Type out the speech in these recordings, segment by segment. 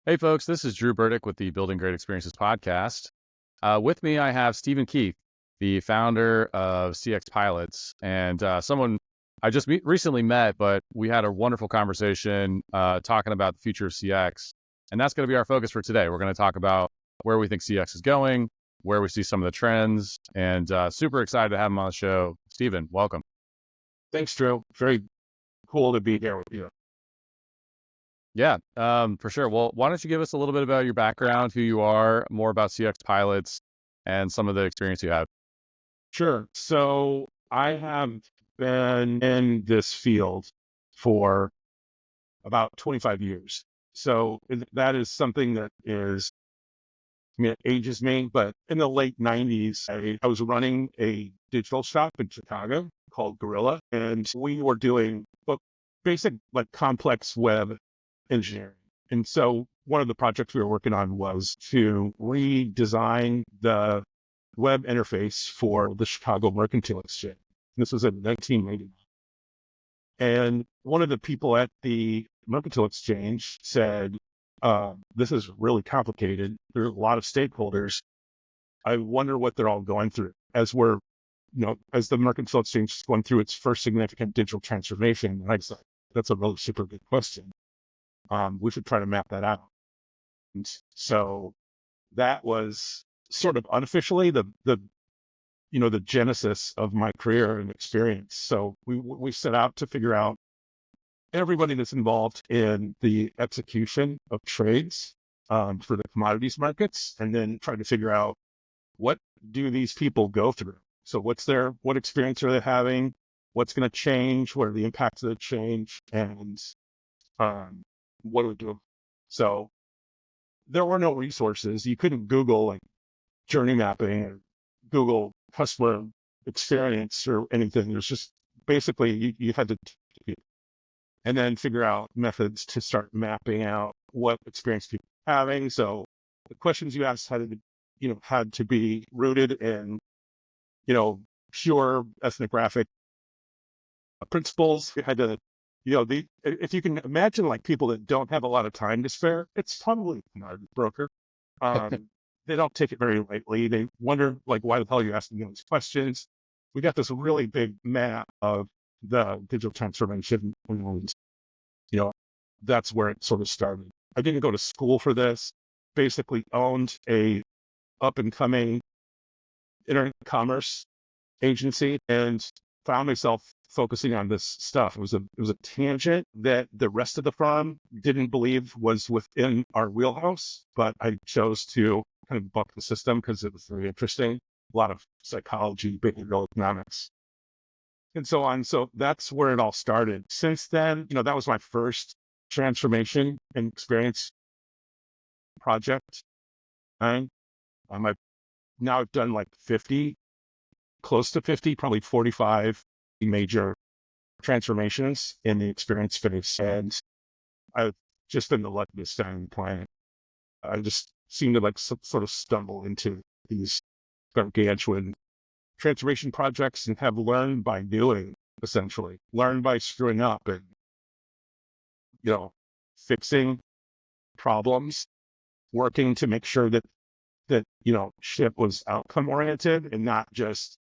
Hey, folks, this is Drew Burdick with the Building Great Experiences podcast. With me, I have Stephen Keith, the founder of CX Pilots, and someone I just recently met, but we had a wonderful conversation talking about the future of CX. And that's going to be our focus for today. We're going to talk about where we think CX is going, where we see some of the trends, and super excited to have him on the show. Stephen, welcome. Thanks, Drew. Very cool to be here with you. Yeah, for sure. Well, why don't you give us a little bit about your background, who you are, more about CX Pilots, and some of the experience you have? Sure. So I have been in this field for about 25 years. So that is something that it ages me, but in the late 90s, I was running a digital shop in Chicago called Gorilla, and we were doing basic, like complex web engineering. And so one of the projects we were working on was to redesign the web interface for the Chicago Mercantile Exchange. This was in 1989. And one of the people at the Mercantile Exchange said, this is really complicated. There are a lot of stakeholders. I wonder what they're all going through as the Mercantile Exchange is going through its first significant digital transformation. And I said, that's a really super good question. We should try to map that out. And so that was sort of unofficially the genesis of my career and experience. So we set out to figure out everybody that's involved in the execution of trades for the commodities markets, and then try to figure out what do these people go through. So what experience are they having? What's going to change? What are the impacts of the change? And what do we do? So there were no resources. You couldn't Google like journey mapping or Google customer experience or anything. There's just basically you had to and then figure out methods to start mapping out what experience people are having. So the questions you asked had to be rooted in, pure ethnographic principles. You had to, if you can imagine like people that don't have a lot of time to spare, it's probably not a broker. They don't take it very lightly. They wonder like, why the hell are you asking me these questions? We got this really big map of the digital transformation. And, that's where it sort of started. I didn't go to school for this. Basically owned a up and coming internet commerce agency and found myself focusing on this stuff. It was a tangent that the rest of the firm didn't believe was within our wheelhouse, but I chose to kind of buck the system because it was very interesting. A lot of psychology, behavioral economics, and so on. So that's where it all started. Since then, that was my first transformation and experience project. And I've now done like 50, close to 50, probably 45 major transformations in the experience space. And I've just been the luckiest guy on the planet. I just seem to like sort of stumble into these gargantuan transformation projects and have learned by doing, essentially, learned by screwing up and, fixing problems, working to make sure that, shit was outcome oriented and not just,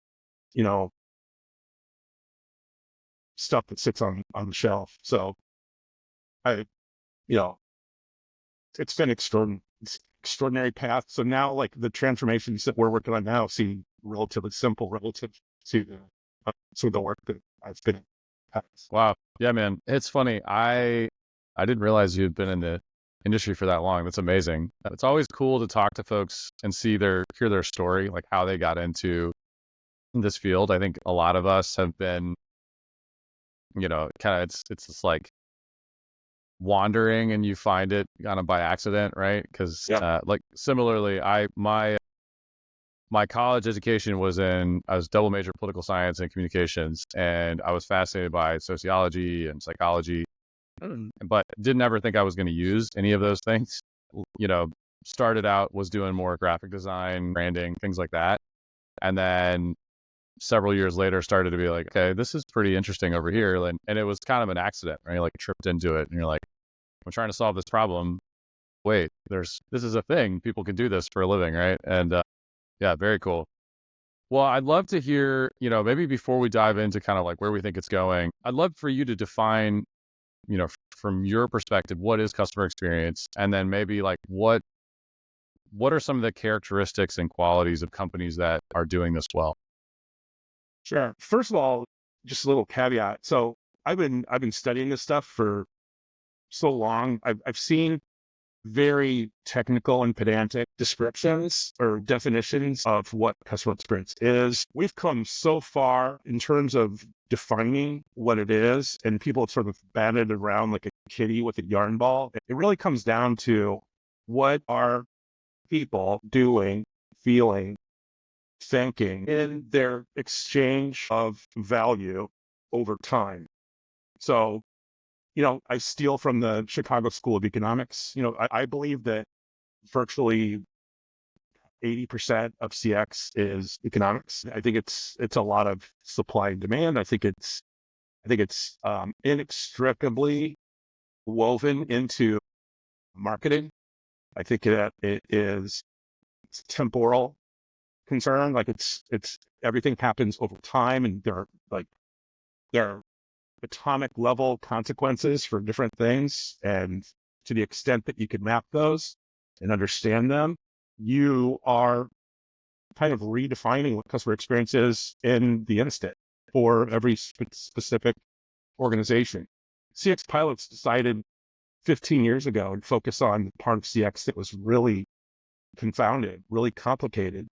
stuff that sits on the shelf. So I, you know, it's been extraordinary path. So now like the transformations that we're working on now seem relatively simple relative to the work that I've been in the past. Wow. Yeah, man. It's funny. I didn't realize you'd been in the industry for that long. That's amazing. It's always cool to talk to folks and hear their story, like how they got into this field. I think a lot of us have been, kind of it's just like wandering and you find it kind of by accident, right? Because Yeah. like similarly, my college education I was double major political science and communications, and I was fascinated by sociology and psychology, but didn't ever think I was going to use any of those things. You know, started out, was doing more graphic design, branding, things like that. And then several years later started to be like, okay, this is pretty interesting over here. And it was kind of an accident, right? Like tripped into it and you're like, I'm trying to solve this problem. wait, this is a thing. People can do this for a living, right? And yeah, very cool. Well, I'd love to hear, maybe before we dive into kind of like where we think it's going, I'd love for you to define, from your perspective, what is customer experience? And then maybe like what are some of the characteristics and qualities of companies that are doing this well? Sure. First of all, just a little caveat. So I've been studying this stuff for so long. I've seen very technical and pedantic descriptions or definitions of what customer experience is. We've come so far in terms of defining what it is, and people have sort of batted around like a kitty with a yarn ball. It really comes down to what are people doing, feeling, thinking in their exchange of value over time. So, I steal from the Chicago School of Economics. I believe that virtually 80% of CX is economics. I think it's a lot of supply and demand. I think it's inextricably woven into marketing. I think that it's temporal concern. Like it's everything happens over time, and there are atomic level consequences for different things. And to the extent that you can map those and understand them, you are kind of redefining what customer experience is in the instant for every specific organization. CX pilots decided 15 years ago to focus on the part of CX that was really confounded, really complicated.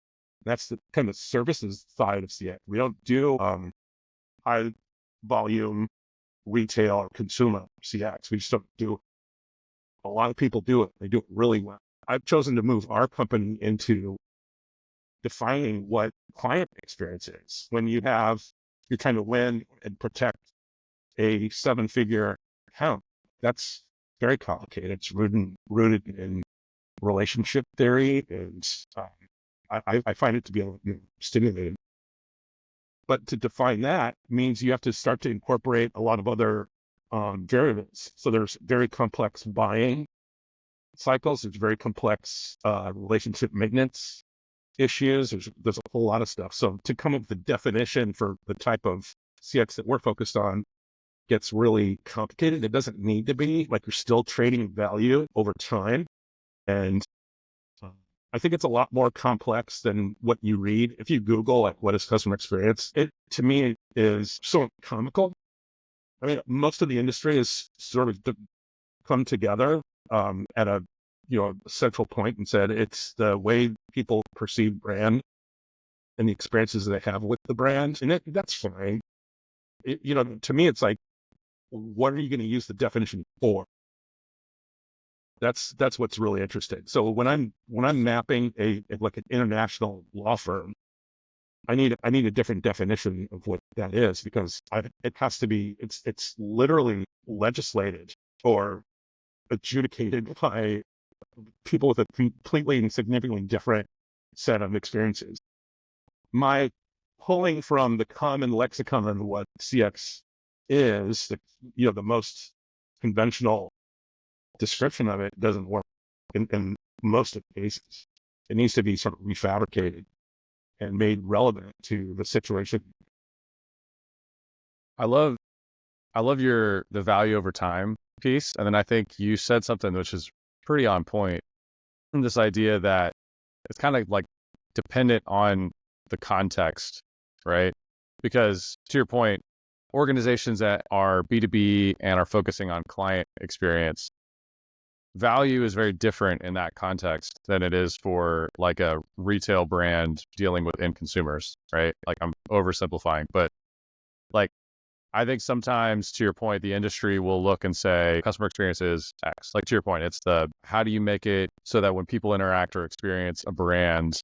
That's the kind of services side of CX. We don't do high volume retail or consumer CX. We just don't do. A lot of people do it. They do it really well. I've chosen to move our company into defining what client experience is. When you're trying to win and protect a 7-figure account, that's very complicated. It's rooted in relationship theory, and I find it to be stimulating. But to define that means you have to start to incorporate a lot of other variables. So there's very complex buying cycles. There's very complex relationship maintenance issues. There's a whole lot of stuff. So to come up with the definition for the type of CX that we're focused on gets really complicated. It doesn't need to be. Like, you're still trading value over time. And I think it's a lot more complex than what you read. If you Google, like, what is customer experience, it, to me, is so comical. I mean, most of the industry is sort of come together at a central point and said it's the way people perceive brand and the experiences they have with the brand, and that's fine. To me, it's like, what are you going to use the definition for? That's what's really interesting. So when I'm mapping like an international law firm, I need a different definition of what that is, because it has to be, it's literally legislated or adjudicated by people with a completely and significantly different set of experiences. My pulling from the common lexicon of what CX is, the most conventional description of it doesn't work in most of the cases. It needs to be sort of refabricated and made relevant to the situation. I love the value over time piece. And then I think you said something which is pretty on point. And this idea that it's kind of like dependent on the context, right? Because to your point, organizations that are B2B and are focusing on client experience, value is very different in that context than it is for like a retail brand dealing with end consumers, right? Like, I'm oversimplifying, but like, I think sometimes, to your point, the industry will look and say customer experience is X. Like, to your point, it's how do you make it so that when people interact or experience a brand,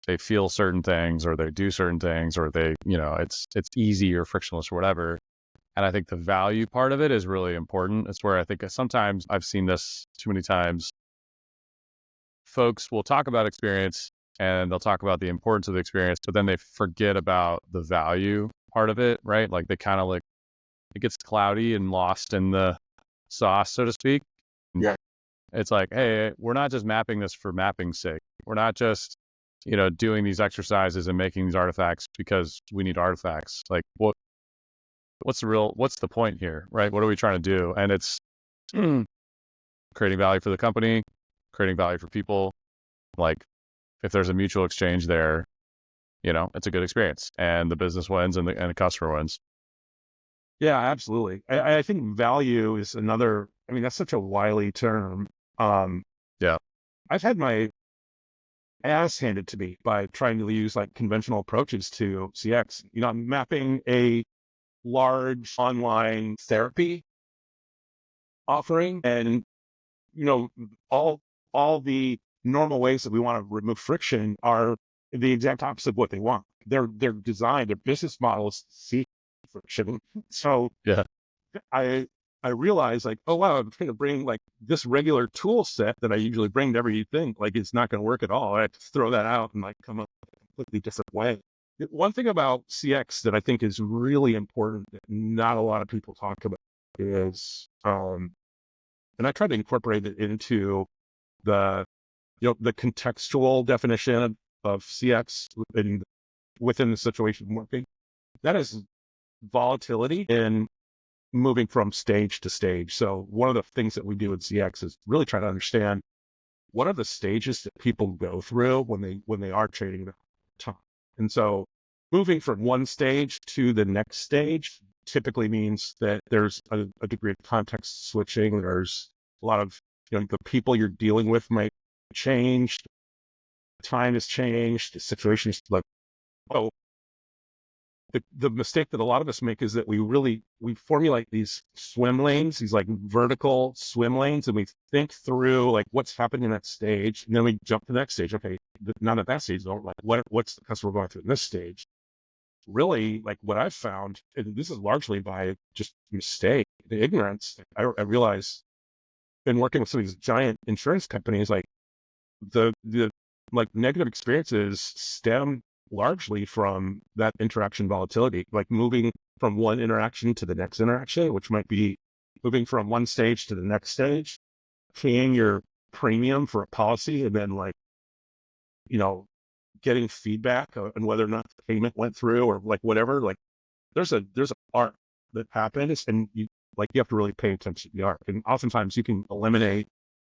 they feel certain things or they do certain things, or they, it's easy or frictionless or whatever. And I think the value part of it is really important. It's where I think sometimes I've seen this too many times. Folks will talk about experience and they'll talk about the importance of the experience, but then they forget about the value part of it, right? Like, they kind of, like, it gets cloudy and lost in the sauce, so to speak. Yeah. It's like, hey, we're not just mapping this for mapping's sake. We're not just, doing these exercises and making these artifacts because we need artifacts. Like, what's the point here, right? What are we trying to do? And it's creating value for the company, creating value for people. Like, if there's a mutual exchange there, it's a good experience, and the business wins and the customer wins. Yeah, absolutely. I think value is another, I mean, that's such a wily term. Um, Yeah. I've had my ass handed to me by trying to use like conventional approaches to CX. I'm mapping a large online therapy offering, and you know, all all the normal ways that we want to remove friction are the exact opposite of what they want. They're designed, their business models see friction. So Yeah. I I realized like, oh wow, I'm trying to bring like this regular tool set that I usually bring to everything, like it's not going to work at all. I have to throw that out and like come up with a completely different way. One thing about CX that I think is really important that not a lot of people talk about is, and I try to incorporate it into the, the contextual definition of CX within the situation I'm working. That is volatility in moving from stage to stage. So one of the things that we do in CX is really try to understand what are the stages that people go through when they are trading the time. And so moving from one stage to the next stage typically means that there's a degree of context switching. There's a lot of, the people you're dealing with might change, time has changed, the situation is like, oh, the mistake that a lot of us make is that we formulate these swim lanes, these like vertical swim lanes, and we think through like what's happening in that stage, and then we jump to the next stage. Okay, not at that stage though. Like what's the customer going through in this stage? Really, like what I've found, and this is largely by just mistake, the ignorance. I realize, been working with some of these giant insurance companies, like the like negative experiences stem largely from that interaction volatility, like moving from one interaction to the next interaction, which might be moving from one stage to the next stage, paying your premium for a policy, and then like, you know, getting feedback on whether or not the payment went through or like whatever. Like there's a arc that happens, and you have to really pay attention to the arc. And oftentimes you can eliminate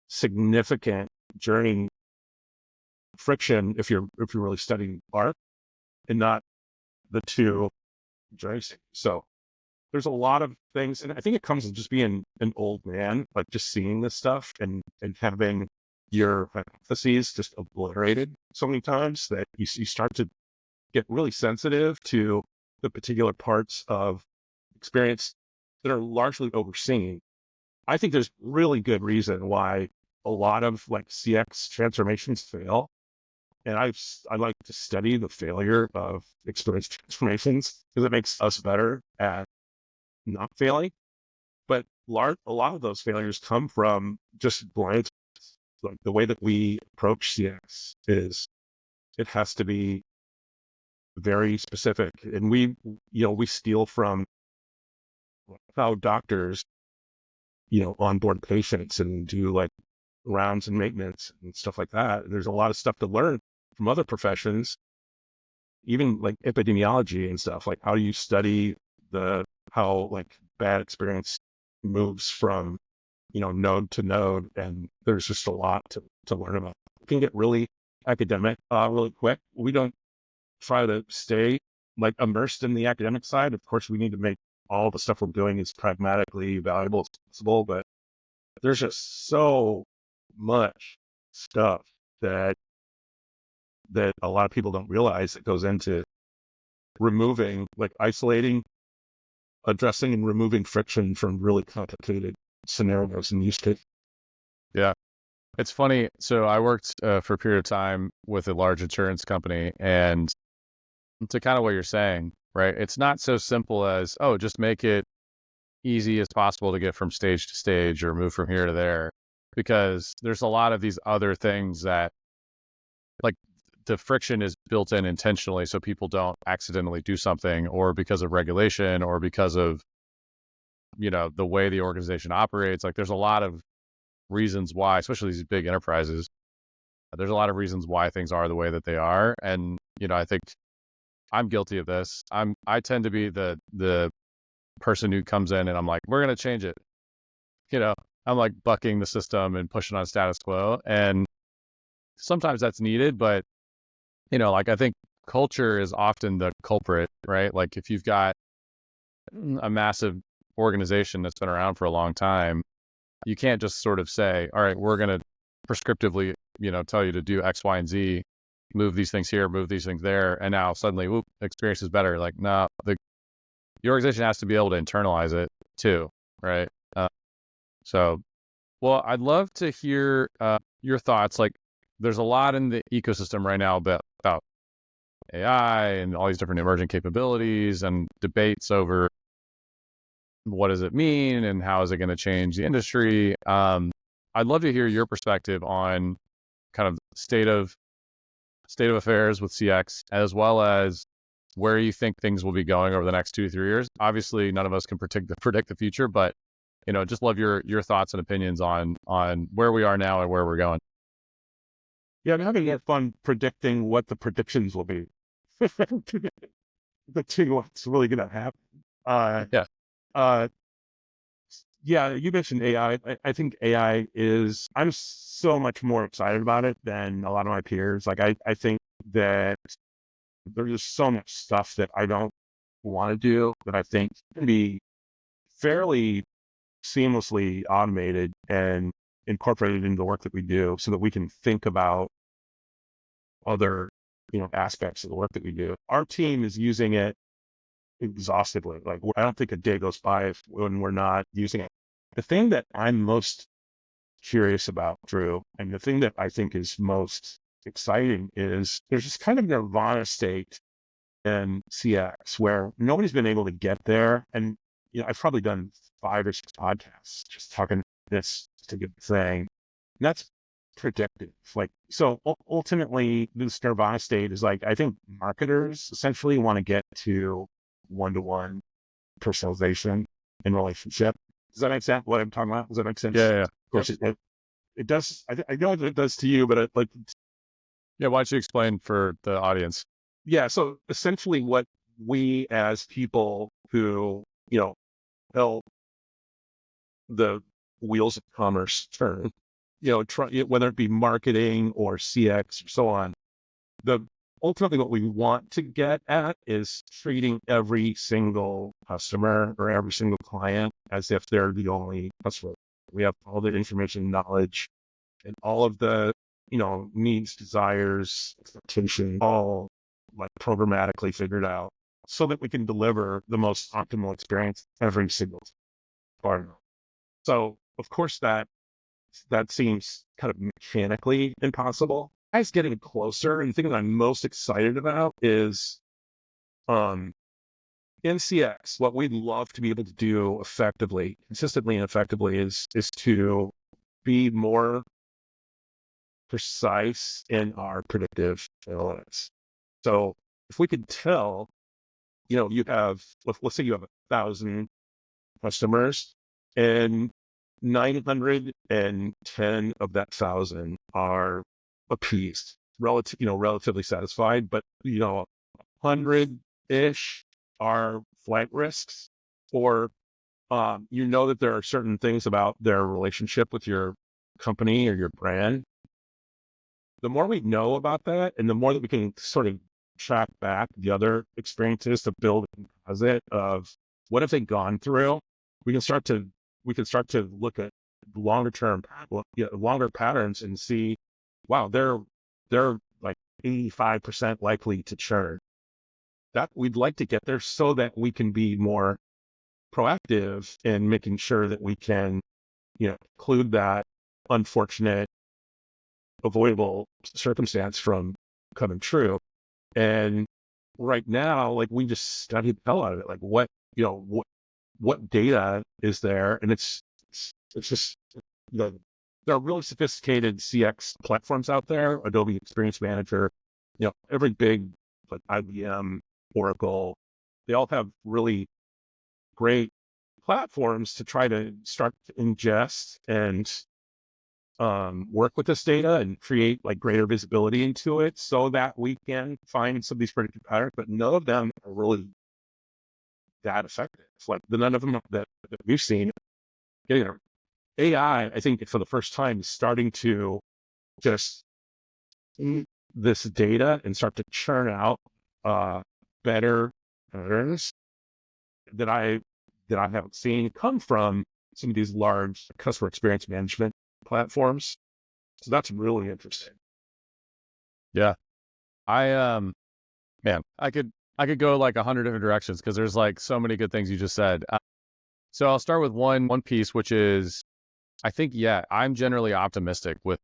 significant journey friction if you're really studying arc and not the two journeys. So there's a lot of things, and I think it comes with just being an old man, like just seeing this stuff and having your hypotheses just obliterated so many times that you start to get really sensitive to the particular parts of experience that are largely overseen. I think there's really good reason why a lot of like CX transformations fail. And I like to study the failure of experience transformations because it makes us better at not failing. But a lot of those failures come from just blind. Like the way that we approach CX is it has to be very specific. And we steal from how doctors, onboard patients and do like rounds and maintenance and stuff like that. There's a lot of stuff to learn from other professions, even like epidemiology and stuff. Like how do you study how like bad experience moves from, node to node. And there's just a lot to learn about. It can get really academic, really quick. We don't try to stay like immersed in the academic side. Of course, we need to make all the stuff we're doing as pragmatically valuable as possible, but there's just so much stuff that a lot of people don't realize that goes into removing, like isolating, addressing and removing friction from really complicated scenarios and use cases. Yeah. It's funny. So I worked for a period of time with a large insurance company, and to kind of what you're saying, right? It's not so simple as, oh, just make it easy as possible to get from stage to stage or move from here to there, because there's a lot of these other things that, like, the friction is built in intentionally so people don't accidentally do something, or because of regulation, or because of, the way the organization operates. Like there's a lot of reasons why, especially these big enterprises. There's a lot of reasons why things are the way that they are. And, I think I'm guilty of this. I tend to be the person who comes in and I'm like, we're going to change it. I'm like bucking the system and pushing on status quo. And sometimes that's needed, but like I think culture is often the culprit, right? Like if you've got a massive organization that's been around for a long time, you can't just sort of say, all right, we're going to prescriptively, tell you to do X, Y, and Z, move these things here, move these things there. And now suddenly, whoop, experience is better. Like, no, the organization has to be able to internalize it too, right? So, well, I'd love to hear your thoughts. Like, there's a lot in the ecosystem right now about AI and all these different emerging capabilities and debates over what does it mean and how is it going to change the industry. I'd love to hear your perspective on kind of state of affairs with CX, as well as where you think things will be going over the next 2 to 3 years. Obviously, none of us can predict the future, but just love your thoughts and opinions on where we are now and where we're going. Yeah, I'm having more fun predicting what the predictions will be. Predicting what's really going to happen. Yeah. Uh, yeah, you mentioned AI. I think AI I'm so much more excited about it than a lot of my peers. Like, I think that there's just so much stuff that I don't want to do that I think can be fairly seamlessly automated and incorporated into the work that we do so that we can think about other, aspects of the work that we do. Our team is using it exhaustively. Like, I don't think a day goes by when we're not using it. The thing that I'm most curious about, Drew, and the thing that I think is most exciting is there's this kind of nirvana state in CX where nobody's been able to get there. And, I've probably done 5 or 6 podcasts just talking this to get thing. And that's predictive. Like, so ultimately this nirvana state is like, I think marketers essentially want to get to one-to-one personalization in relationship. Does that make sense? What I'm talking about? Does that make sense? Yeah. Of course, it does. I know it does to you, but Yeah. Why don't you explain for the audience? yeah. So essentially what we as people who, help the wheels of commerce turn, whether it be marketing or CX or so on, ultimately what we want to get at is treating every single customer or every single client as if they're the only customer. We have all the information, knowledge, and all of the, needs, desires, expectations, all like programmatically figured out so that we can deliver the most optimal experience every single partner. So of course that seems kind of mechanically impossible. As getting closer, and the thing that I'm most excited about is in CX, what we'd love to be able to do effectively, consistently and effectively is to be more precise in our predictive analytics. So if we could tell, you have, let's say you have 1,000 customers and 910 of that 1,000 are appeased, relatively satisfied, but 100-ish are flight risks, or that there are certain things about their relationship with your company or your brand. The more we know about that, and the more that we can sort of track back the other experiences to build a composite of what have they gone through, we can start to look at longer patterns and see, wow, they're like 85% likely to churn. That we'd like to get there so that we can be more proactive in making sure that we can, include that unfortunate, avoidable circumstance from coming true. And right now, like, we just study the hell out of it. Like, what data is there? And it's just there are really sophisticated CX platforms out there, Adobe Experience Manager, every big, like IBM, Oracle, they all have really great platforms to try to start to ingest and work with this data and create like greater visibility into it so that we can find some of these predictive patterns, but none of them are really that effective. It's like none of them that we've seen. You know, AI, I think for the first time is starting to just this data and start to churn out better patterns that I haven't seen come from some of these large customer experience management platforms. So that's really interesting. Yeah. Man, I could go like 100 different directions because there's like so many good things you just said. So I'll start with one piece, which is I think, yeah, I'm generally optimistic with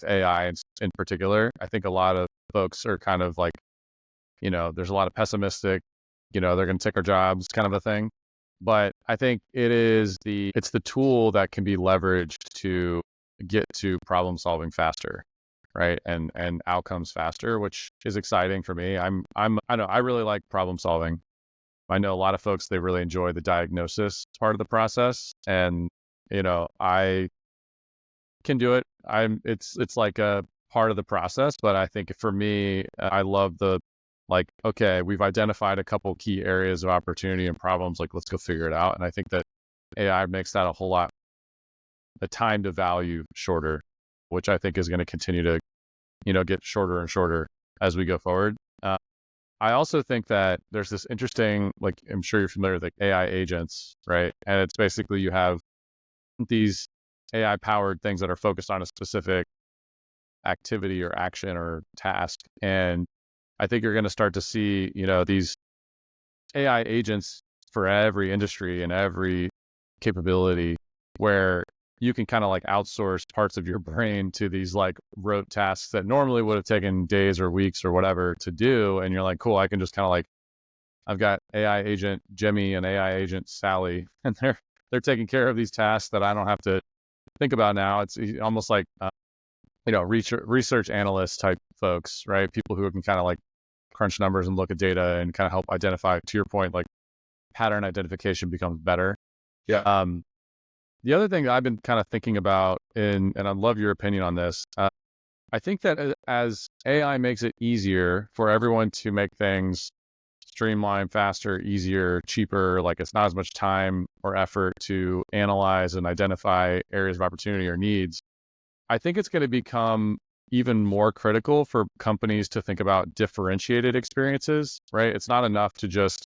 AI in particular. I think a lot of folks are kind of like, there's a lot of pessimistic, they're going to take our jobs kind of a thing. But I think it's the tool that can be leveraged to get to problem solving faster, right? And outcomes faster, which is exciting for me. I know I really like problem solving. I know a lot of folks, they really enjoy the diagnosis part of the process. And, I can do it. It's like a part of the process, but I think for me, I love like, okay, we've identified a couple key areas of opportunity and problems, like, let's go figure it out. And I think that AI makes that a whole lot, the time to value shorter, which I think is going to continue to, get shorter and shorter as we go forward. I also think that there's this interesting, like, I'm sure you're familiar with like AI agents, right? And it's basically you have these AI powered things that are focused on a specific activity or action or task. And I think you're going to start to see, these AI agents for every industry and every capability where you can kind of like outsource parts of your brain to these like rote tasks that normally would have taken days or weeks or whatever to do. And you're like, cool, I can just kind of like, I've got AI agent Jimmy and AI agent Sally, and they're taking care of these tasks that I don't have to think about now. It's almost like, research analyst type folks, right? People who can kind of like crunch numbers and look at data and kind of help identify, to your point, like pattern identification becomes better. Yeah. The other thing that I've been kind of thinking about, and I'd love your opinion on this. I think that as AI makes it easier for everyone to make things streamlined, faster, easier, cheaper, like it's not as much time or effort to analyze and identify areas of opportunity or needs, I think it's going to become even more critical for companies to think about differentiated experiences, right? It's not enough to just,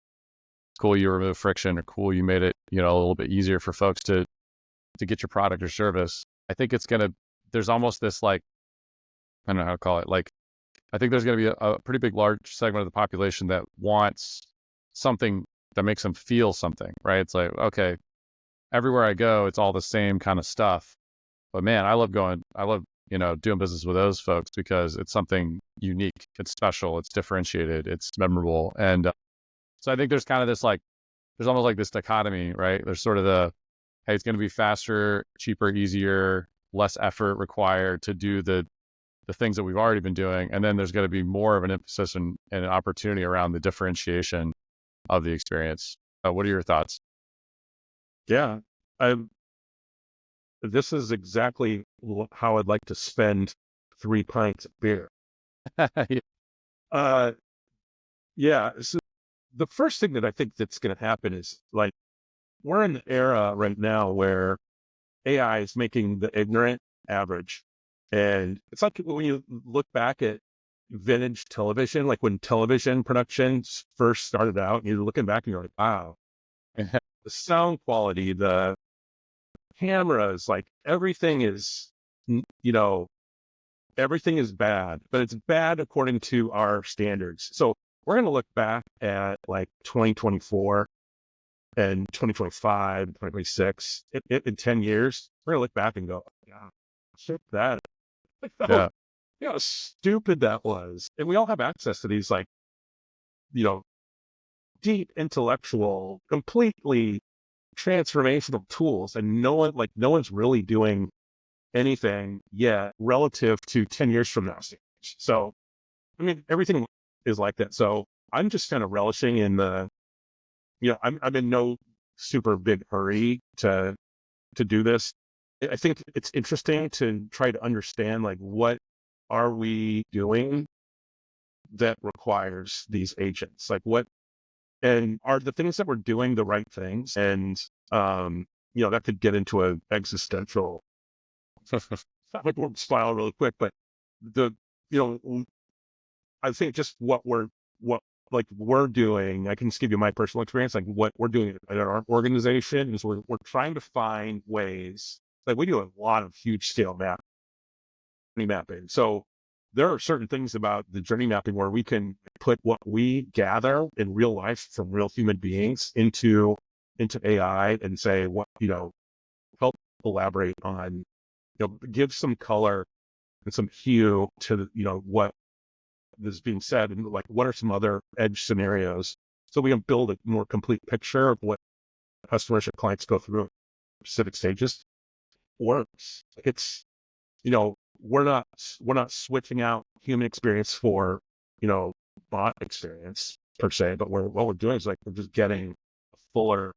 cool, you remove friction, or cool, you made it, a little bit easier for folks to get your product or service. I think there's almost this like, I don't know how to call it. Like, I think there's going to be a pretty big, large segment of the population that wants something that makes them feel something, right? It's like, okay, everywhere I go, it's all the same kind of stuff. But man, I love, doing business with those folks because it's something unique, it's special, it's differentiated, it's memorable. And so I think there's kind of this like, there's almost like this dichotomy, right? There's sort of hey, it's going to be faster, cheaper, easier, less effort required to do the things that we've already been doing. And then there's going to be more of an emphasis and an opportunity around the differentiation of the experience. What are your thoughts? Yeah. This is exactly how I'd like to spend 3 pints of beer. Uh, yeah. So the first thing that I think that's going to happen is like, we're in the era right now where AI is making the ignorant average. And it's like when you look back at vintage television, like when television productions first started out, you're looking back and you're like, wow, the sound quality, the cameras, like everything is, you know, everything is bad, but it's bad according to our standards. So we're going to look back at like 2024 and 2025, 2026, in 10 years, we're going to look back and go, yeah, shit that. Yeah. How stupid that was. And we all have access to these like, you know, deep intellectual, completely transformational tools. And no one's really doing anything yet relative to 10 years from now. So, I mean, everything is like that. So I'm just kind of relishing in I'm in no super big hurry to do this. I think it's interesting to try to understand like what are we doing that requires these agents? Like what and are the things that we're doing the right things? And that could get into an existential like we'll spiral really quick, but the you know I think just what like we're doing, I can just give you my personal experience, like what we're doing at our organization is we're trying to find ways, like we do a lot of huge scale mapping. So there are certain things about the journey mapping where we can put what we gather in real life from real human beings into AI and say what, help elaborate on, give some color and some hue to what is being said, and like what are some other edge scenarios so we can build a more complete picture of what customers or clients go through at specific stages works. It's we're not switching out human experience for bot experience per se, but what we're doing is like we're just getting a fuller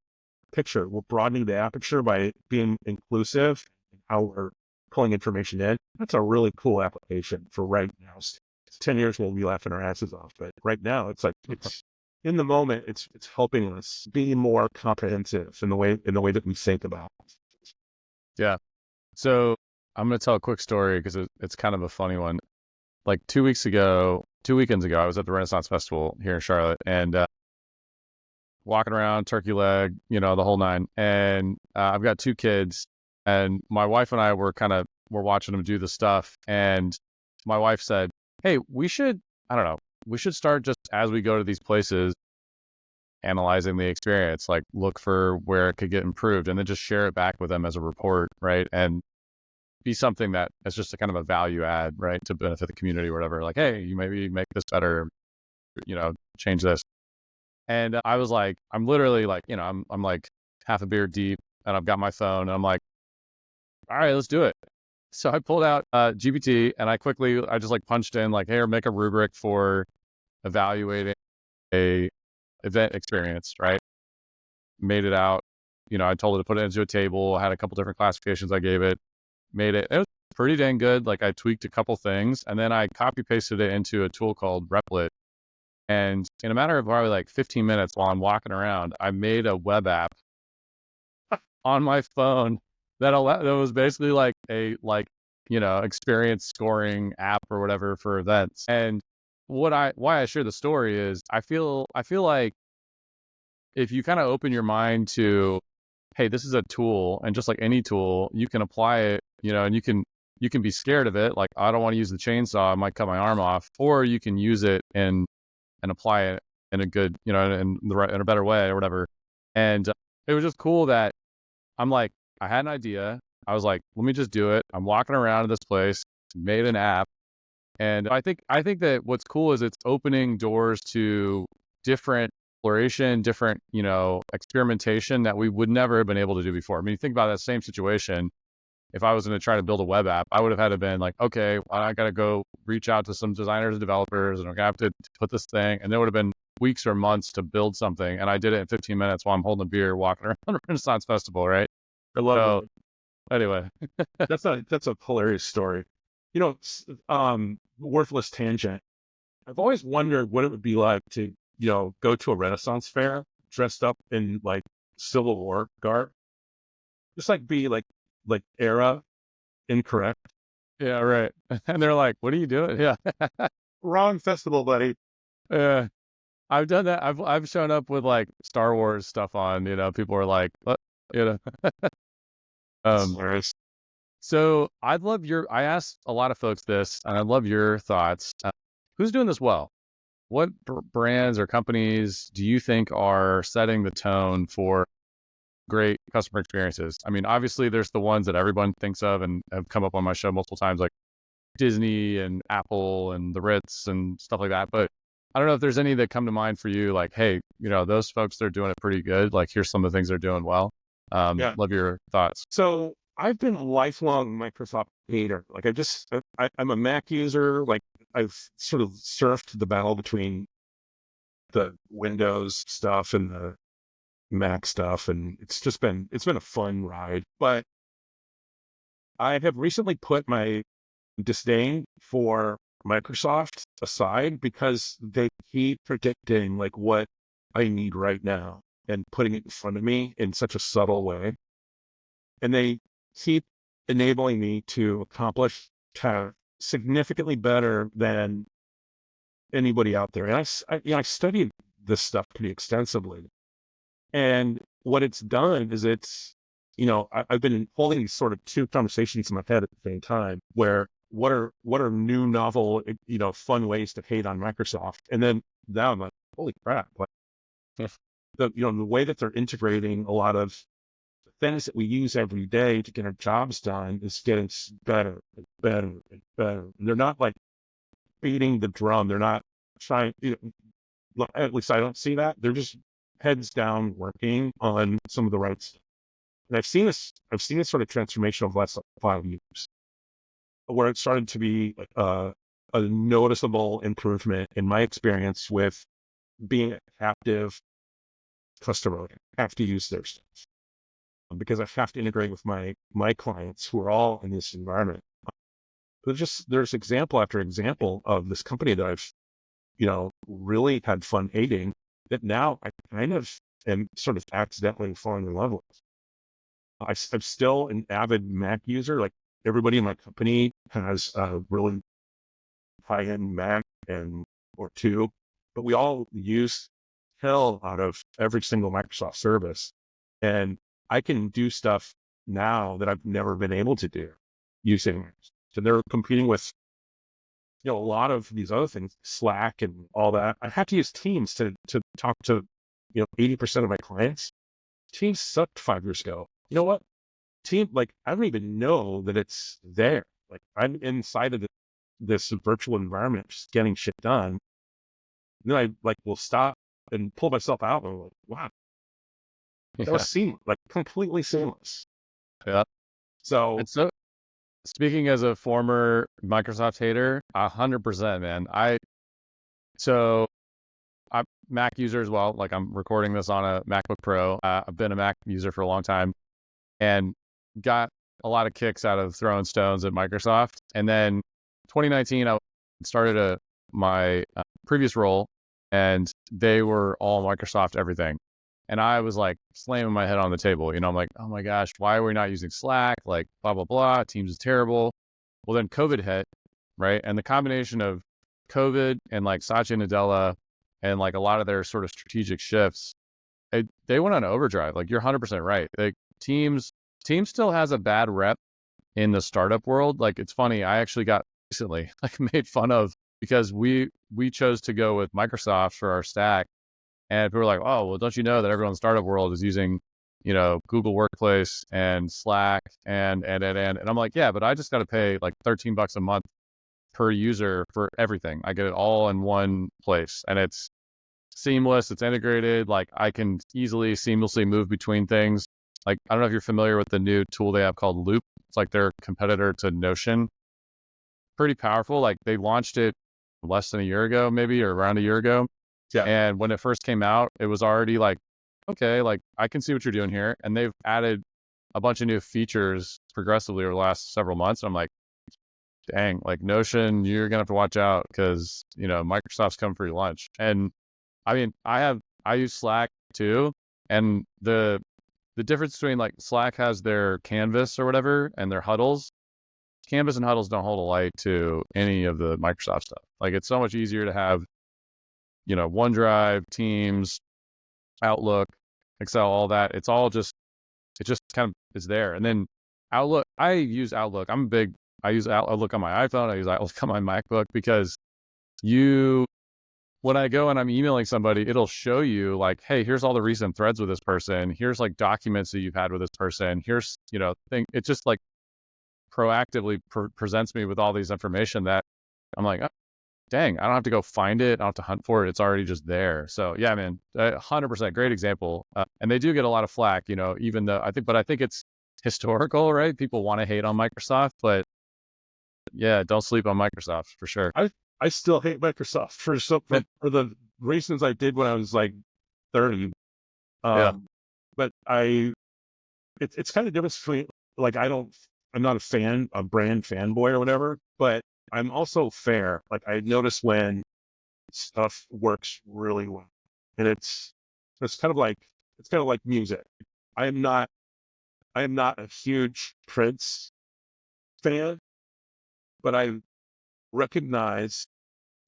picture. We're broadening the aperture by being inclusive in how we're pulling information in. That's a really cool application for right now. 10 years we'll be laughing our asses off, but right now it's like it's in the moment it's helping us be more comprehensive in the way that we think about. Yeah. So I'm going to tell a quick story because it's kind of a funny one. Like 2 weekends ago, I was at the Renaissance Festival here in Charlotte and walking around, turkey leg, the whole nine. And I've got two kids, and my wife and I were watching them do the stuff. And my wife said, "Hey, I don't know, we should start just as we go to these places, analyzing the experience, like look for where it could get improved, and then just share it back with them as a report, right? And be something that is just a kind of a value add, right, to benefit the community or whatever. Like, hey, you maybe make this better, change this." And I was like, I'm literally like, I'm like half a beer deep, and I've got my phone, and I'm like, all right, let's do it. So I pulled out GPT, and I just like punched in like, hey, make a rubric for evaluating a event experience, right? Made it out. I told it to put it into a table. I had a couple different classifications I gave it, made it. It was pretty dang good. Like I tweaked a couple things, and then I copy pasted it into a tool called Replit. And in a matter of probably like 15 minutes while I'm walking around, I made a web app on my phone that was basically like experience scoring app or whatever for events. And why I share the story is I feel like if you kind of open your mind to, hey, this is a tool, and just like any tool, you can apply it, and you can be scared of it, like I don't want to use the chainsaw, I might cut my arm off, or you can use it and apply it in a good, in a better way or whatever. And it was just cool that I'm like, I had an idea. I was like, let me just do it. I'm walking around this place, made an app. And I think that what's cool is it's opening doors to different exploration, different, experimentation that we would never have been able to do before. I mean, you think about that same situation. If I was going to try to build a web app, I would have had to been like, okay, I got to go reach out to some designers and developers, and I'm going to have to put this thing. And there would have been weeks or months to build something. And I did it in 15 minutes while I'm holding a beer, walking around the Renaissance Festival, right? I love So it. anyway, That's a hilarious story. Worthless tangent. I've always wondered what it would be like to, go to a Renaissance fair dressed up in like Civil War garb, just like be like era incorrect. yeah, right. And they're like, what are you doing? Yeah. Wrong festival, buddy. Yeah. I've done that. I've shown up with like Star Wars stuff on, people are like, what? You know, That's um, hilarious. so I asked a lot of folks this, and I'd love your thoughts. Who's doing this well? What brands or companies do you think are setting the tone for great customer experiences? I mean, obviously there's the ones that everyone thinks of and have come up on my show multiple times, like Disney and Apple and the Ritz and stuff like that. But I don't know if there's any that come to mind for you, like, hey, those folks, they're doing it pretty good. Like, here's some of the things they're doing well. Yeah. Love your thoughts. So I've been a lifelong Microsoft hater. Like I'm a Mac user. Like I've sort of surfed the battle between the Windows stuff and the Mac stuff, and it's been a fun ride. But I have recently put my disdain for Microsoft aside because they keep predicting like what I need right now and putting it in front of me in such a subtle way. And they keep enabling me to accomplish tasks significantly better than anybody out there. And I studied this stuff pretty extensively. And what it's done is I've been holding these sort of two conversations in my head at the same time where what are new, novel, fun ways to hate on Microsoft? And then now I'm like, holy crap. Like the way that they're integrating a lot of things that we use every day to get our jobs done is getting better and better and better. And they're not like beating the drum. They're not trying, at least I don't see that. They're just heads down working on some of the right stuff. And I've seen this sort of transformation over the last 5 years where it started to be like a noticeable improvement in my experience with being a captive customer. I have to use their stuff because I have to integrate with my clients who are all in this environment. But there's example after example of this company that I've, really had fun hating that now I kind of am sort of accidentally falling in love with. I'm still an avid Mac user. Like everybody in my company has a really high-end Mac or two, but we all use hell out of every single Microsoft service. And I can do stuff now that I've never been able to do using. So they're competing with, a lot of these other things, Slack and all that. I have to use Teams to talk to, 80% of my clients. Teams sucked 5 years ago. You know what? Like, I don't even know that it's there. Like, I'm inside of this virtual environment, just getting shit done. And then I will stop and pull myself out. And I'm like, wow, that Yeah. was seamless, like completely seamless. Yeah. So And so, speaking as a former Microsoft hater, 100%, man. So I'm Mac user as well. Like I'm recording this on a MacBook Pro. I've been a Mac user for a long time and got a lot of kicks out of throwing stones at Microsoft. And then 2019, I started my previous role, and they were all Microsoft everything. And I was like slamming my head on the table. I'm like, oh my gosh, why are we not using Slack? Like blah, blah, blah. Teams is terrible. Well, then COVID hit, right? And the combination of COVID and like Satya Nadella and like a lot of their sort of strategic shifts, they went on overdrive. Like you're 100% right. Like Teams still has a bad rep in the startup world. Like it's funny, I actually got recently like made fun of because we chose to go with Microsoft for our stack, and people were like, oh, well, don't you know that everyone in the startup world is using, Google Workplace and Slack and I'm like, yeah, but I just got to pay like $13 a month per user for everything. I get it all in one place, and it's seamless. It's integrated. Like I can easily, seamlessly move between things. Like, I don't know if you're familiar with the new tool they have called Loop. It's like their competitor to Notion. Pretty powerful. Like they launched it less than a year ago, maybe, or around a year ago. yeah, And when it first came out, it was already like, okay, like I can see what you're doing here. And they've added a bunch of new features progressively over the last several months. I'm like, dang, like Notion, you're gonna have to watch out because Microsoft's coming for your lunch. And I mean, I use Slack too, and the difference between like Slack has their Canvas or whatever and their huddles. Canvas and huddles don't hold a light to any of the Microsoft stuff. Like it's so much easier to have, OneDrive, Teams, Outlook, Excel, all that. It just kind of is there. And then Outlook, I use Outlook. I use Outlook on my iPhone. I use Outlook on my MacBook because when I go and I'm emailing somebody, it'll show you like, hey, here's all the recent threads with this person. Here's like documents that you've had with this person. Here's, it just like proactively presents me with all these information that I'm like, oh, dang, I don't have to go find it. I don't have to hunt for it. It's already just there. So yeah, man, 100% great example. And they do get a lot of flack, even though I think it's historical, right? People want to hate on Microsoft, but yeah, don't sleep on Microsoft for sure. I still hate Microsoft for the reasons I did when I was like 30. Yeah. But it's kind of different between like I don't not a brand fanboy or whatever, but I'm also fair. Like I notice when stuff works really well, and it's kind of like music. I am not I am not a huge Prince fan, but I recognize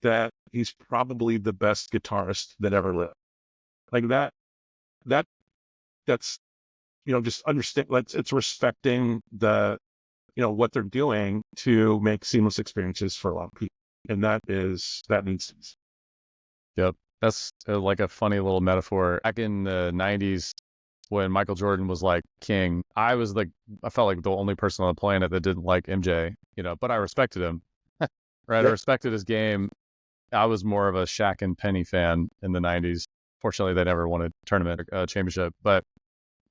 that he's probably the best guitarist that ever lived. Like that that's just understand. It's respecting the what they're doing to make seamless experiences for a lot of people, and that means things. Yep. That's like a funny little metaphor. Back in the 90s, when Michael Jordan was like king, I felt like the only person on the planet that didn't like MJ, but I respected him, right? I Yeah, respected his game. I was more of a Shaq and Penny fan in the 90s. Fortunately, they never won a tournament championship. But,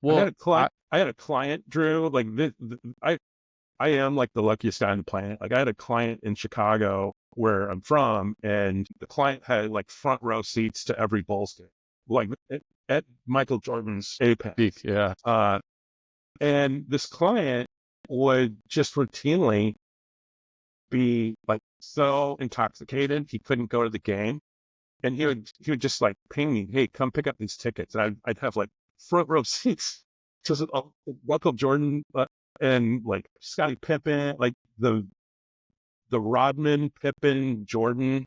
I had well, a client. I had a client, Drew. Like I am like the luckiest guy on the planet. Like I had a client in Chicago where I'm from, and the client had like front row seats to every Bulls game, like at Michael Jordan's peak, apex. yeah. Uh, and this client would just routinely be like so intoxicated he couldn't go to the game, and he would just like ping me, "Hey, come pick up these tickets." And I'd have like front row seats to Michael Jordan and like Scottie Pippen, like the Rodman, Pippen, Jordan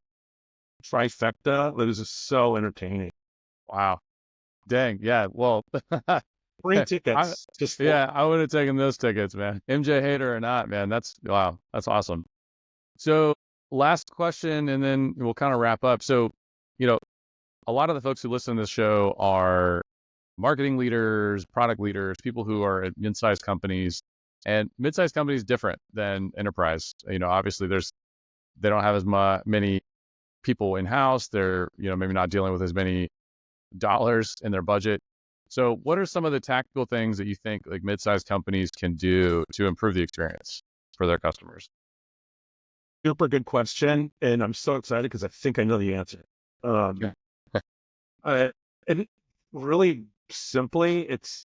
trifecta. It was just so entertaining. Wow. Dang. Yeah. Well, Free I, tickets, just yeah, I would have taken those tickets, man. MJ hater or not, man. Wow. That's awesome. So, last question, and then we'll kind of wrap up. So, you know, a lot of the folks who listen to this show are marketing leaders, product leaders, people who are at mid-sized companies, and mid-sized companies different than enterprise. Obviously they don't have many people in house. They're, maybe not dealing with as many dollars in their budget. So what are some of the tactical things that you think like mid-sized companies can do to improve the experience for their customers? super good question, and I'm so excited because I think I know the answer. Um, Yeah. uh, and really simply, it's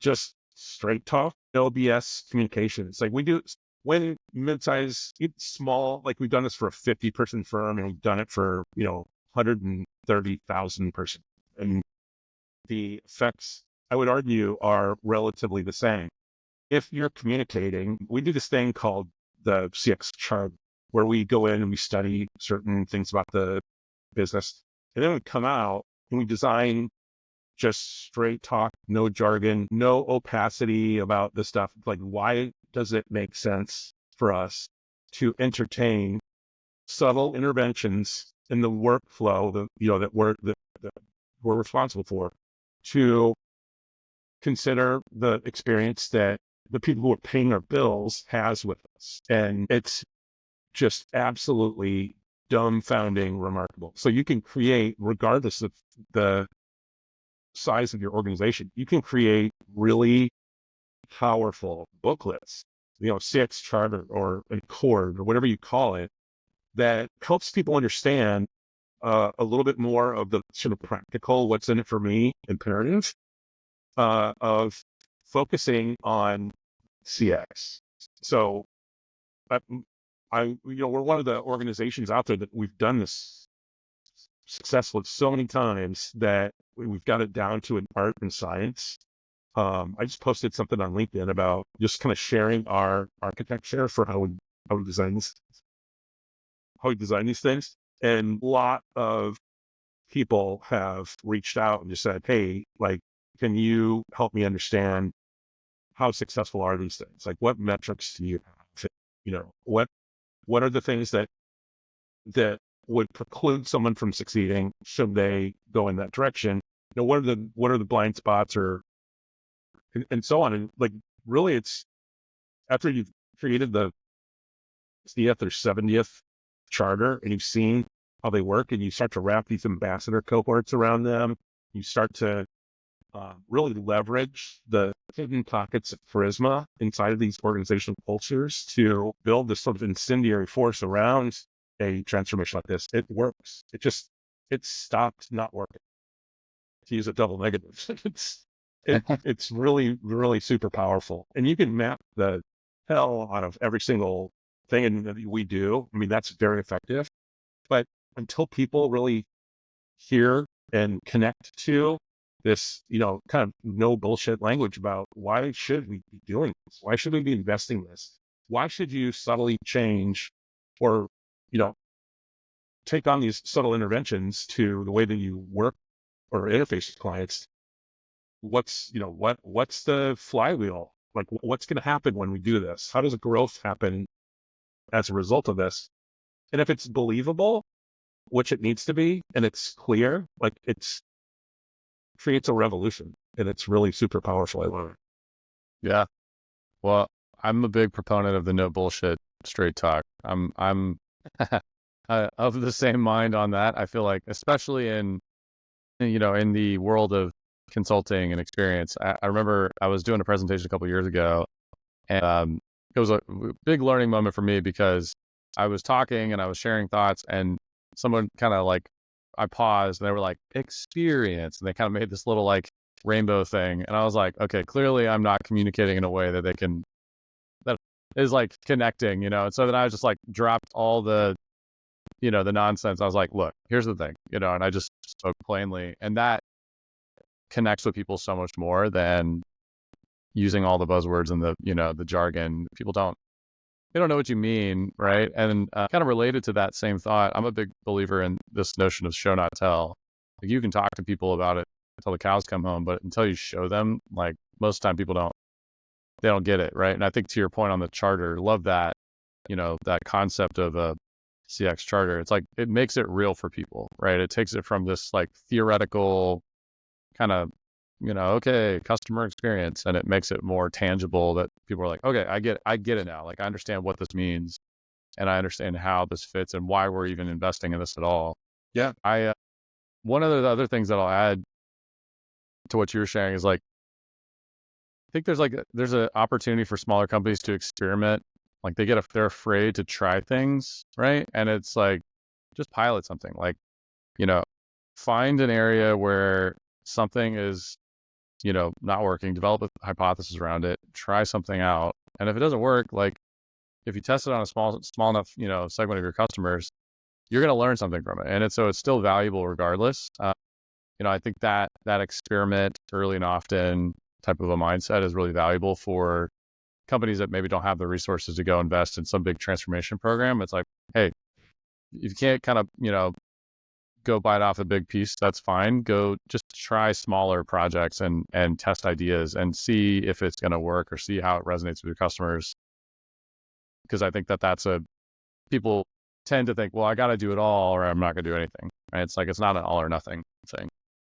just straight talk, no BS communication. It's like we do when mid-size, small, like we've done this for a 50-person firm, and we've done it for 130,000 person, and the effects, I would argue, are relatively the same. If you're communicating, we do this thing called the CX chart, where we go in and we study certain things about the business, and then we come out and we design just straight talk, no jargon, no opacity about the stuff. Like, why does it make sense for us to entertain subtle interventions in the workflow that we're responsible for, to consider the experience that the people who are paying our bills has with us. And it's just absolutely dumbfounding remarkable. So you can create, regardless of the size of your organization, you can create really powerful booklets, CX charter or Accord or whatever you call it, that helps people understand a little bit more of the sort of practical, what's in it for me imperative of focusing on CX. So we're one of the organizations out there that we've done this successfully so many times that we've got it down to an art and science. I just posted something on LinkedIn about just kind of sharing our architecture for how we design these things. And a lot of people have reached out and just said, "Hey, like, can you help me understand how successful are these things? Like, what metrics do you have? What are the things that would preclude someone from succeeding should they go in that direction? What are the blind spots, or and so on?" And like, really, it's after you've created the 60th or 70th charter and you've seen how they work, and you start to wrap these ambassador cohorts around them, you start to really leverage the hidden pockets of charisma inside of these organizational cultures to build this sort of incendiary force around a transformation like this. It works. It stopped not working, to use a double negative. It's really, really super powerful. And you can map the hell out of every single thing that we do. I mean, that's very effective. But until people really hear and connect to this, kind of no bullshit language about why should we be doing this? Why should we be investing this? Why should you subtly change or, you know, take on these subtle interventions to the way that you work or interface with clients? What's the flywheel? Like, what's going to happen when we do this? How does growth happen as a result of this? And if it's believable, which it needs to be, and it's clear, like creates a revolution, and it's really super powerful. I love it. Yeah. Well, I'm a big proponent of the no bullshit straight talk. I'm of the same mind on that. I feel like, especially in the world of consulting and experience, I remember I was doing a presentation a couple of years ago, and it was a big learning moment for me because I was talking and I was sharing thoughts, and someone kind of like, I paused and they were like, experience. And they kind of made this little like rainbow thing. And I was like, okay, clearly I'm not communicating in a way that that is like connecting, And so then I just like dropped all the nonsense. I was like, look, here's the thing, and I just spoke plainly. And that connects with people so much more than using all the buzzwords and the jargon. People they don't know what you mean, right? And kind of related to that same thought, I'm a big believer in this notion of show not tell. Like, you can talk to people about it until the cows come home, but until you show them, like, most of the time people don't get it, right? And I think to your point on the charter, love that, that concept of a CX charter. It's like, it makes it real for people, right? It takes it from this like theoretical kind of, okay, customer experience, and it makes it more tangible that people are like, okay, I get it now. Like, I understand what this means, and I understand how this fits and why we're even investing in this at all. Yeah. One of the other things that I'll add to what you were sharing is like, I think there's an opportunity for smaller companies to experiment. Like, they're afraid to try things, right? And it's like, just pilot something. Like, find an area where something is not working, develop a hypothesis around it, try something out. And if it doesn't work, like, if you test it on a small enough, segment of your customers, you're going to learn something from it. And it's still valuable regardless. I think that experiment early and often type of a mindset is really valuable for companies that maybe don't have the resources to go invest in some big transformation program. It's like, hey, if you can't kind of, go bite off a big piece, that's fine. Go just try smaller projects and test ideas and see if it's going to work or see how it resonates with your customers. Because I think people tend to think, well, I got to do it all or I'm not going to do anything. Right? It's like, it's not an all or nothing thing.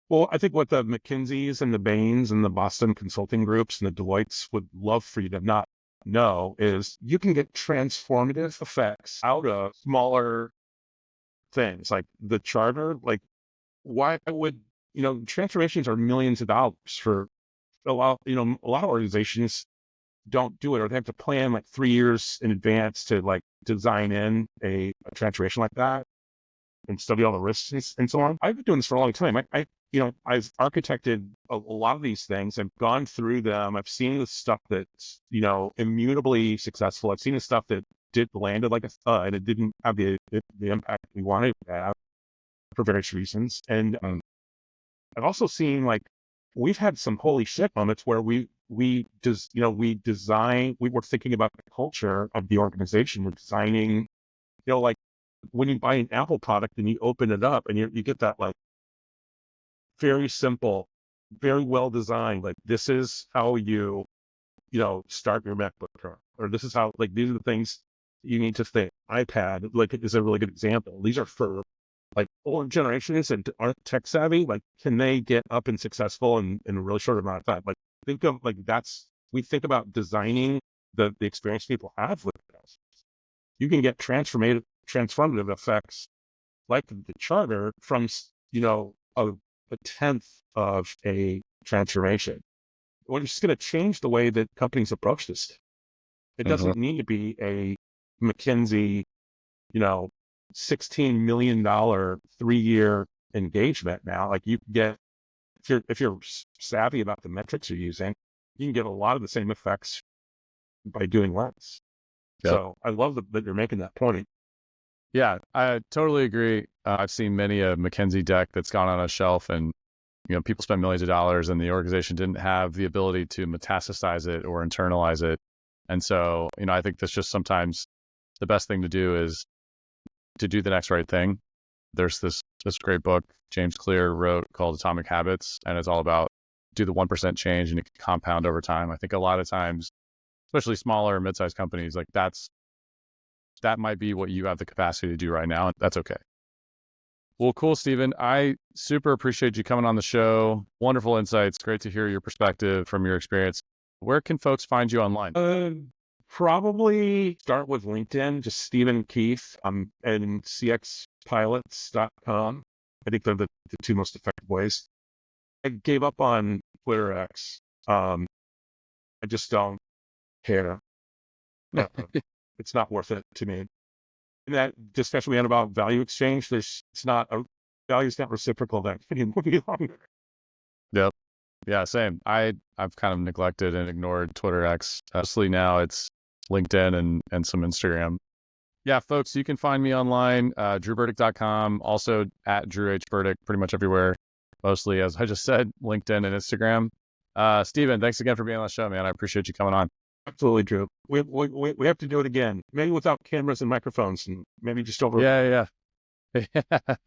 Well, I think what the McKinseys and the Bains and the Boston Consulting Groups and the Deloittes would love for you to not know is you can get transformative effects out of smaller things like the charter. Like, why would, transformations are millions of dollars for a lot of organizations don't do it, or they have to plan like 3 years in advance to like design in a transformation like that and study all the risks and so on. I've been doing this for a long time. I've architected a lot of these things. I've gone through them. I've seen the stuff that's, immutably successful. I've seen the stuff that landed like a thud. It didn't have the impact we wanted to have for various reasons. And I've also seen like, we've had some holy shit moments where we were thinking about the culture of the organization. We're designing, like when you buy an Apple product and you open it up and you get that like very simple, very well designed, like, this is how you start your MacBook Pro, or this is how, like, these are the things you need to think. iPad, like, is a really good example. These are for like older generations and aren't tech savvy. Like, can they get up and successful in a really short amount of time? Like, we think about designing the experience people have with us. You can get transformative effects like the charter from, a tenth of a transformation. We're just going to change the way that companies approach this. It doesn't need to be a McKinsey, $16 million 3-year engagement now. Like, you can get if you're savvy about the metrics you're using, you can get a lot of the same effects by doing less. Yep. So I love that you're making that point. Yeah, I totally agree. I've seen many a McKinsey deck that's gone on a shelf, and people spend millions of dollars, and the organization didn't have the ability to metastasize it or internalize it. And so, I think that's just sometimes the best thing to do is to do the next right thing. There's this great book James Clear wrote called Atomic Habits, and it's all about do the 1% change and it can compound over time. I think a lot of times, especially smaller mid-sized companies, like that might be what you have the capacity to do right now, and that's okay. Well, cool, Stephen. I super appreciate you coming on the show. Wonderful insights. Great to hear your perspective from your experience. Where can folks find you online? Probably start with LinkedIn, just Stephen Keith. I'm and cxpilots.com. I think they're the two most effective ways. I gave up on Twitter X. I just don't care. It's not worth it to me. In that discussion we had about value exchange, value's not reciprocal then any longer. Yep. Yeah, same. I've kind of neglected and ignored Twitter X. Mostly now it's LinkedIn and some Instagram. Yeah, folks, you can find me online, drewburdick.com, also at Drew H. Burdick, pretty much everywhere. Mostly, as I just said, LinkedIn and Instagram. Stephen, thanks again for being on the show, man. I appreciate you coming on. Absolutely, Drew. We have to do it again, maybe without cameras and microphones, and maybe just over. Yeah.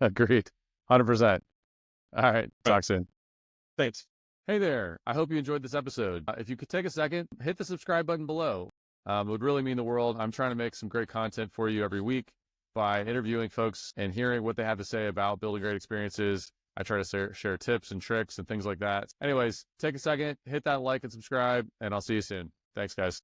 Agreed. 100%. All right. Talk soon. Thanks. Hey there. I hope you enjoyed this episode. If you could take a second, hit the subscribe button below. It would really mean the world. I'm trying to make some great content for you every week by interviewing folks and hearing what they have to say about building great experiences. I try to share tips and tricks and things like that. Anyways, take a second, hit that like and subscribe, and I'll see you soon. Thanks, guys.